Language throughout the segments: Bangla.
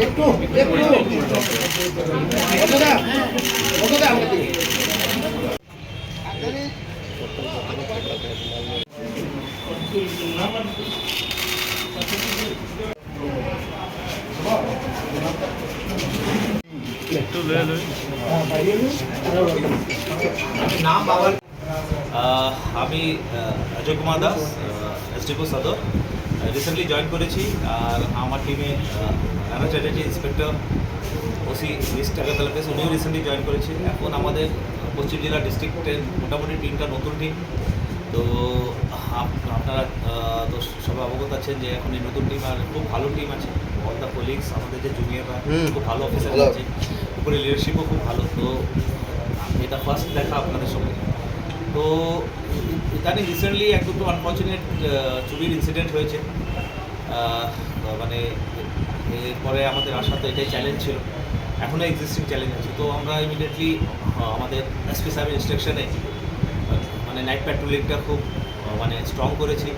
একটু কতটা কতটা আমাদের একটু লে লে নাম বাবার আমি অজয় কুমার দাস এসডিপো সদর রিসেন্টলি জয়েন করেছি। আর আমার টিমে Rana Chatterjee inspector OC east Agartala case উনিও রিসেন্টলি জয়েন করেছে। এখন আমাদের পশ্চিম জেলা ডিস্ট্রিক্টের মোটামুটি টিমটা নতুন টিম। তো আপনারা তো সবাই অবগত আছেন যে এখন এই নতুন টিম আর খুব ভালো টিম আছে। অল দ্য কলিগস আমাদের যে জুনিয়ররা খুব ভালো অফিসার আছে, উপরে লিডারশিপও খুব ভালো। তো এটা ফার্স্ট দেখা আপনাদের সঙ্গে। তো এখানে রিসেন্টলি এক দুটো আনফর্চুনেট চুরির ইনসিডেন্ট হয়েছে। মানে এরপরে আমাদের আসা তো এটাই চ্যালেঞ্জ ছিল, এখনও এক্সিস্টিং চ্যালেঞ্জ আছে। তো আমরা ইমিডিয়েটলি আমাদের এসপি সাহেবের ইনস্ট্রাকশনে মানে নাইট প্যাট্রোলিংটা খুব মানে স্ট্রং করেছি।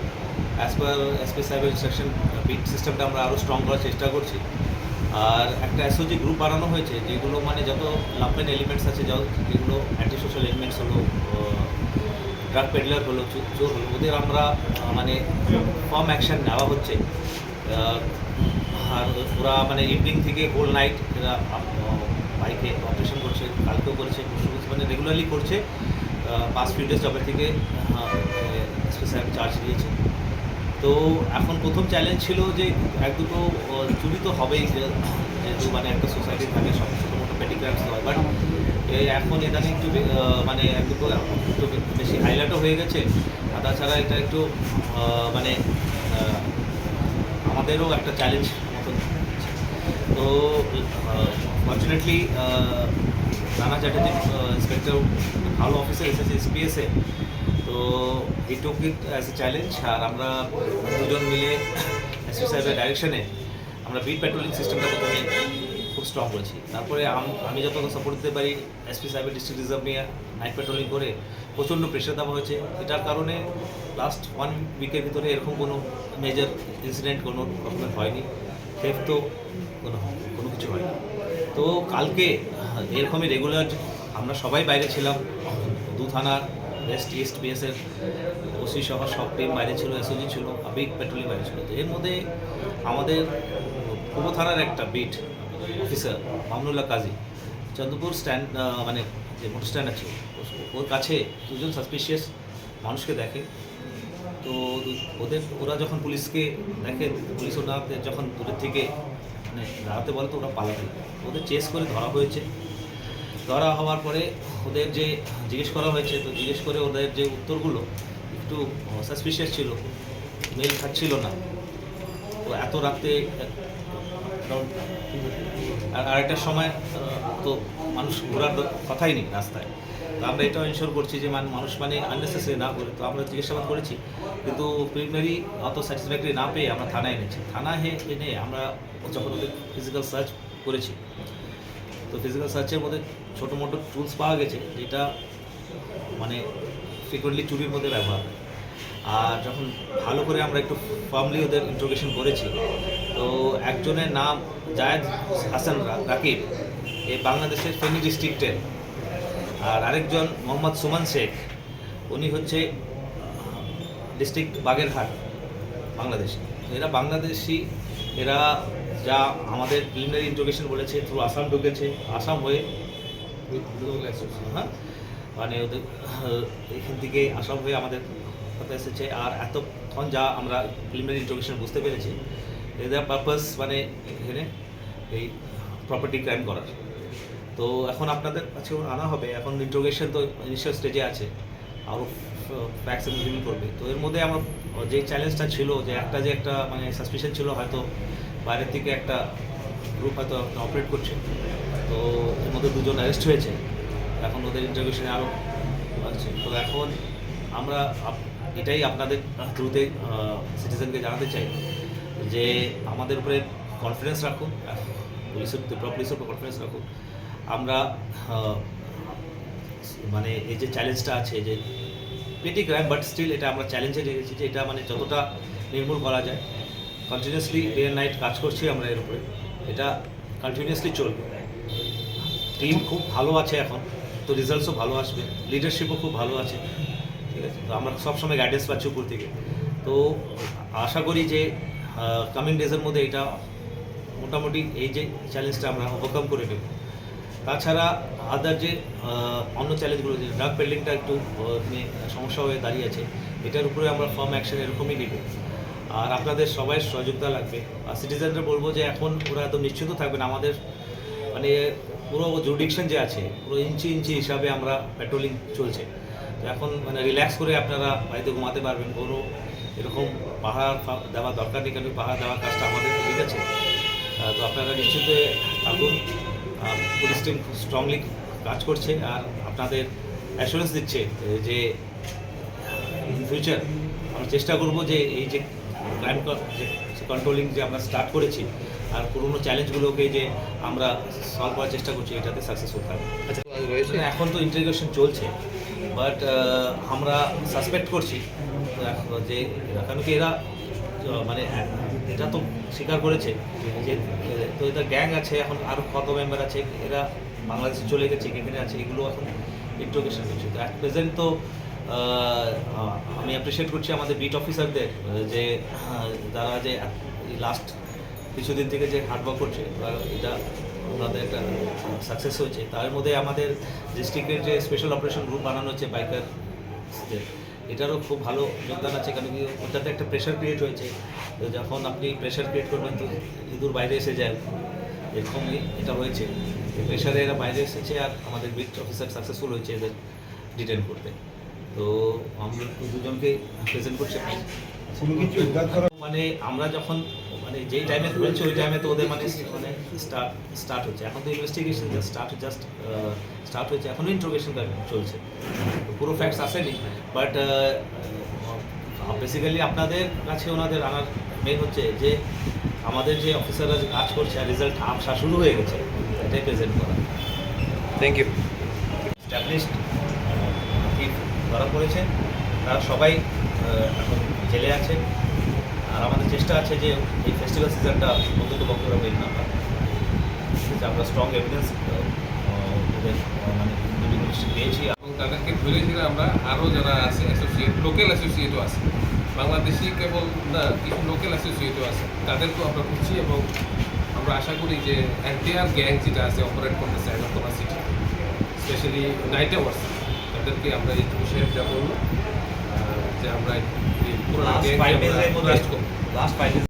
অ্যাজ পার এসপি সাহেবের ইনস্ট্রাকশন বিট সিস্টেমটা আমরা আরও স্ট্রং করার চেষ্টা করছি। আর একটা এসওজি গ্রুপ বানানো হয়েছে, যেগুলো মানে যত লাম্পেন এলিমেন্টস আছে, যেগুলো অ্যান্টি সোশ্যাল এলিমেন্টস হলো, ড্রাগ পেডলার হলো, চোর হলো, ওদের আমরা মানে ফার্ম অ্যাকশন নেওয়া হচ্ছে। আর ওরা মানে ইভিনিং থেকে হোল নাইট এরা বাইকে অপারেশন করছে, কালকেও করেছে, মানে রেগুলারলি করছে। পাস্ট ফিউ ডেজ জবের থেকে এসপি সাহেব চার্জ দিয়েছে। তো এখন প্রথম চ্যালেঞ্জ ছিল যে এক দুটো চুরি তো হবেই, যেহেতু মানে একটা সোসাইটি থাকে, সব ছোটো মোটো পেটি ক্রাইমস হয়। বাট এখন ইদানিং একটু মানে এক দুটো একটু বেশি হাইলাইটও হয়ে গেছে। আর তাছাড়া এটা একটু মানে আমাদেরও একটা চ্যালেঞ্জ মতন। তো ফর্চুনেটলি রানা চ্যাটার্জি ইন্সপেক্টর ভালো অফিসার এসেছে এসপিএসে। তো হি টুক ইট অ্যাজ এ চ্যালেঞ্জ। আর আমরা দুজন মিলে এসপি সাহেবের ডাইরেকশনে আমরা বিট প্যাট্রোলিং সিস্টেমটা প্রথমে খুব স্ট্রং করেছি। তারপরে আমি যত সাপোর্ট দিতে পারি এসপি সাহেবের ডিস্ট্রিক্ট রিজার্ভ নিয়ে নাইট প্যাট্রোলিং করে প্রচণ্ড প্রেশার দেওয়া হয়েছে। এটার কারণে লাস্ট 1 উইকের ভিতরে এরকম কোনো মেজর ইনসিডেন্ট কোনো রকমের হয়নি, থেফট তো কোনো কিছু হয়নি। তো কালকে এরকমই রেগুলার আমরা সবাই বাইরে ছিলাম, দু থানার ওয়েস্ট ইস্ট বিএসের ওসি সহ সব টিম বাইরে ছিল, এসওজি ছিল, বিট পেট্রোলিং বাইরে ছিল। তো এর মধ্যে আমাদের পূর্ব থানার একটা বিট অফিসার মামনুল্লাহ কাজী চন্দ্রপুর স্ট্যান্ড মানে যে মোটর স্ট্যান্ড আছে ওর কাছে দুজন সাসপিশিয়াস মানুষকে দেখে। তো ওরা যখন পুলিশকে দেখে, পুলিশ ওনাদের যখন দূরের থেকে মানে দাঁড়াতে বলে, তো ওরা পালাতে, ওদের চেস করে ধরা হয়েছে। ধরা হওয়ার পরে ওদের যে জিজ্ঞেস করা হয়েছে, তো জিজ্ঞেস করে ওদের যে উত্তরগুলো একটু সাসপিশিয়াস ছিল, মেল খাচ্ছিল না। তো এত রাতে আর আরেকটার সময় তো মানুষ ঘোরার কথাই নেই রাস্তায়। তো আমরা এটাও ইনশোর করছি যে মানুষ মানে আননেসেসারি না করে। তো আমরা জিজ্ঞাসাবাদ করেছি, কিন্তু প্রিলিমিনারি অত স্যাটিসফ্যাক্টরি না পেয়ে আমরা থানায় এনেছি। থানায় এনে আমরা যখন ওদের ফিজিক্যাল সার্চ করেছি, তো ফিজিক্যাল সার্চের মধ্যে ছোটো মোটো টুলস পাওয়া গেছে, যেটা মানে ফ্রিকোয়েন্টলি চুরির মধ্যে ব্যবহার হয়। আর যখন ভালো করে আমরা একটু ফার্মলি ওদের ইন্ট্রোগেশন করেছি, তো একজনের নাম জায়েদ হাসান রাকিব, এই বাংলাদেশের ফেনী ডিস্ট্রিক্টের। আর আরেকজন মোহাম্মদ সুমান শেখ, উনি হচ্ছে ডিস্ট্রিক্ট বাগেরহাট, বাংলাদেশ। এরা বাংলাদেশি, এরা যা আমাদের প্রিলিমিনারি ইন্ট্রোগেশন বলেছে থ্রু আসাম ঢুকেছে, আসাম হয়ে হ্যাঁ মানে ওদের এখান থেকে আসাম হয়ে আমাদের কথা এসেছে। আর এতক্ষণ যা আমরা প্রিলিমিনারি ইন্ট্রোগেশন বুঝতে পেরেছি, এদের পারপাস মানে এখানে এই প্রপার্টি ক্রাইম করার। তো এখন আপনাদের কাছে আনা হবে, এখন ইন্ট্রোগেশন তো ইনিশিয়াল স্টেজে আছে, আরও ফ্যাক্টস রিভিল করবে। তো এর মধ্যে আমরা যে চ্যালেঞ্জটা ছিল, যে একটা মানে সাসপিশন ছিল, হয়তো বাইরের থেকে একটা গ্রুপ হয়তো অপারেট করছে। তো এর মধ্যে দুজন অ্যারেস্ট হয়েছে, এখন ওদের ইন্টারভিউশনে আরও আছে। তো এখন আমরা এটাই আপনাদের থ্রুতে সিটিজেনকে জানাতে চাই যে আমাদের উপরে কনফিডেন্স রাখুন, ত্রিপুরা পুলিশের উপর কনফিডেন্স রাখুন। আমরা মানে এই যে চ্যালেঞ্জটা আছে, যে পেটি ক্রাইম, বাট স্টিল এটা আমরা চ্যালেঞ্জে রেখেছি যে এটা মানে যতটা নির্মূল করা যায়। কন্টিনিউয়াসলি ডে অ্যান্ড নাইট কাজ করছি আমরা এর উপরে। এটা কন্টিনিউয়াসলি চলবে। টিম খুব ভালো আছে এখন, তো রেজাল্টসও ভালো আসবে, লিডারশিপও খুব ভালো আছে, ঠিক আছে। তো আমরা সবসময় গাইডেন্স পাচ্ছি উপর থেকে। তো আশা করি যে কামিং ডেজের মধ্যে এটা মোটামুটি এই যে চ্যালেঞ্জটা আমরা ওভারকাম করে নেব। তাছাড়া আদার যে অন্য চ্যালেঞ্জগুলো, যে ড্রাগ পেডলিংটা একটু সমস্যা হয়ে দাঁড়িয়েছে, এটার উপরে আমরা ফার্ম অ্যাকশন এরকমই নেব। আর আপনাদের সবাই সহযোগিতা লাগবে। আর সিটিজেনরা বলবো যে এখন ওরা একদম নিশ্চিন্ত থাকবেন, আমাদের মানে পুরো জুডিকশন যে আছে পুরো ইঞ্চি ইঞ্চি হিসাবে আমরা পেট্রোলিং চলছে। তো এখন মানে রিল্যাক্স করে আপনারা বাড়িতে ঘুমাতে পারবেন, কোনো এরকম পাহাড় দেওয়া দরকার নেই, কারণ পাহাড় দেওয়ার কাজটা আমাদের ঠিক আছে। তো আপনারা নিশ্চিত থাকুন, পুলিশ টিম খুব স্ট্রংলি কাজ করছে আর আপনাদের অ্যাসুরেন্স দিচ্ছে যে ইন ফিউচার আমরা চেষ্টা করব যে এই যে ক্রাইম কন্ট্রোলিং যে আমরা স্টার্ট করেছি আর পুরোনো চ্যালেঞ্জগুলোকে যে আমরা সলভ করার চেষ্টা করছি, এটাতে সাকসেসফুল থাকবে। আচ্ছা, এখন তো ইন্টারোগেশন চলছে, বাট আমরা সাসপেক্ট করছি যে কারণ কি এরা মানে এটা তো স্বীকার করেছে যে তো এটা গ্যাং আছে, এখন আরও কত মেম্বার আছে, এরা বাংলাদেশে চলে গেছে, এখানে আছে, এগুলো এখন ইন্টারোগেশন করছে। তো অ্যাট প্রেজেন্ট তো আমি অ্যাপ্রিসিয়েট করছি আমাদের বিট অফিসারদের যে তারা যে লাস্ট কিছুদিন থেকে যে হার্ডওয়ার্ক করছে, এটা ওনাদের একটা সাকসেস হয়েছে। তার মধ্যে আমাদের ডিস্ট্রিক্টের যে স্পেশাল অপারেশন গ্রুপ বানানো হচ্ছে বাইকারদের, এটারও খুব ভালো যোগদান আছে, কারণ কি ওটাতে একটা প্রেশার ক্রিয়েট হয়েছে। তো যখন আপনি প্রেশার ক্রিয়েট করবেন তো ইঁদুর বাইরে এসে যায়, এরকমই এটা হয়েছে। প্রেশারে এরা বাইরে এসেছে আর আমাদের বিট অফিসার সাকসেসফুল হয়েছে এদের ডিটেন করতে। তো আমরা দুজনকে প্রেজেন্ট করছি। মানে আমরা যখন মানে যেই টাইমে করেছি ওই টাইমে তো ওদের মানে স্টার্ট হচ্ছে, এখন তো ইনভেস্টিগেশন স্টার্ট হয়েছে, এখনও ইন্টারোগেশন চলছে, পুরো ফ্যাক্টস আসেনি। বাট বেসিক্যালি আপনাদের কাছে ওনাদের আনার মেন হচ্ছে যে আমাদের যে অফিসাররা যে কাজ করছে আর রেজাল্ট আসা শুরু হয়ে গেছে, এটাই প্রেজেন্ট করা। Thank you. স্ট্যাবলিশড ধরা পড়েছে, তারা সবাই এখন জেলে আছে। আর আমাদের চেষ্টা আছে যে এই ফেস্টিভ্যাল সিজনটা অন্তত বক্তব্য বের না হয়, আমরা স্ট্রং এভিডেন্স ওদের মানে পেয়েছি এবং তাদেরকে ধরে ধরে আমরা আরও যারা আছে অ্যাসোসিয়েট, লোকাল অ্যাসোসিয়েটও আছে, বাংলাদেশি কেবল না, কিছু লোকাল অ্যাসোসিয়েটও আছে, তাদেরকেও আমরা করছি। এবং আমরা আশা করি যে এনটিআর গ্যাং যেটা আছে অপারেট করতেছে Agartala city, specially night hours, তাদেরকে আমরা এই বিষয়ে যা বলবো যে আমরা এই পুরো গ্যাং লাস্ট 5 days